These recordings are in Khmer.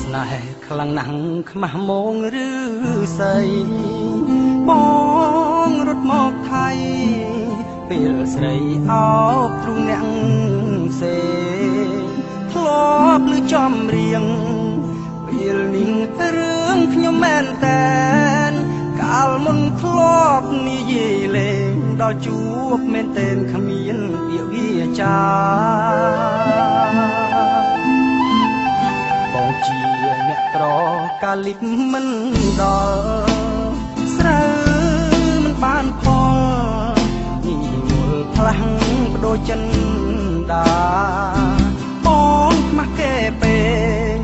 ស្នេហ៍ខ្លាំងណាស់ខ្មាស់មងឬស្អីបងរត់មកថៃពេលស្រីអោបទ្រូងអ្នកសេធ្លាប់ឮចំរៀងពេលនេះរឿងខ្ញុំមែនតែនកាលមុនធ្លាប់និយាយលេងដល់ជួបមែនតែនគ្មានពាក្យវាចាបងជាអ្នកក្រកាលិបមិនដល់ស្រូវមិនបានផលនេះមូលផ្លាំងបដូរចិនដាបងខ្មាស់គេពេក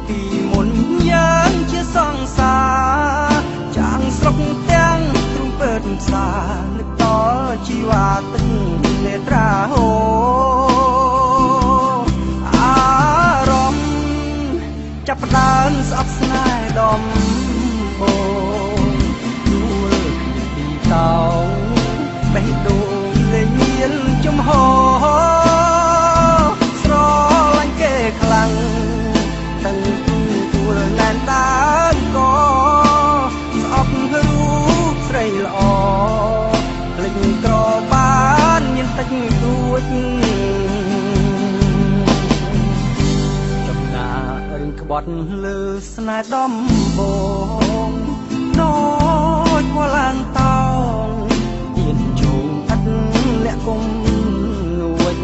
ពីមុនយើងជាសង្សារចាងស្រុកទាំងទ្រូងពើផ្សារនឹកតជីវ៉ាទឹកនេត្រាហូចាប់ផ្ដើមស្អប់ស្នេហ៍ដំបូងយល់គ្នាពីតោងបេះដូងលែងមានចំហស្រឡាញ់គេខ្លាំងទាំងទួលណែនតាមក៏ស្អប់រូបស្រីល្អភ្លេចក្របានមានតិចតួចក្បត់លើស្នេហ៍ដំបងដូចវឡានតោងទៀនជុំអត់លាក់គុំនួច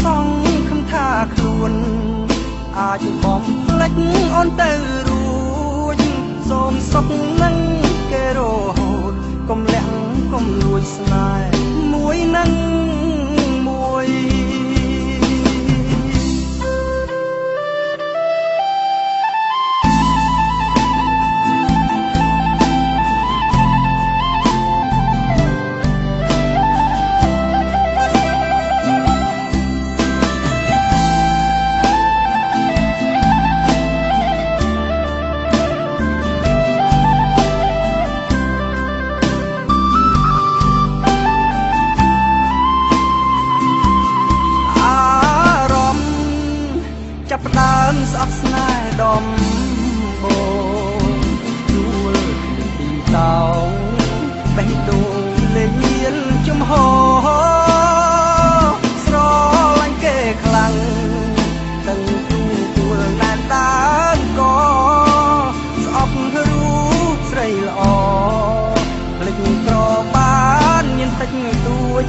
សងខំថាខ្លួនអាចបំផ្លិចអូនទៅរួចសូមសុខនឹងគេរហូតកុំលាក់កុំលួចស្នេហ៍មួយនឹងមួយចាប់ផ្ដើមស្អប់ស្នេហ៍ដំបូងយល់គ្នាពីតោងបេះដូងលែងមានចំហស្រឡាញ់គេខ្លាំងទាំងទួលណែនតាមក៏ស្អប់រូបស្រីល្អភ្លេចក្របានមានតិចតួច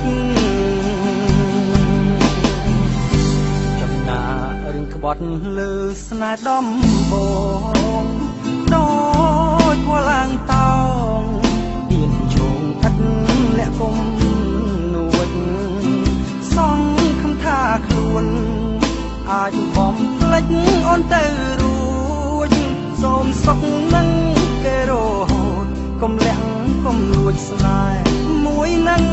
ក្បត់លើស្នេហ៍ដំបងដូចវឡាងតោងទៀនជុំអត់លាក់គុំនួចសងខំថាខ្លួនអាចបំផ្លិចអូនទៅរួចសូមសុខនឹងគេរហូតកុំលាក់កុំលួចស្នេហ៍មួយនឹង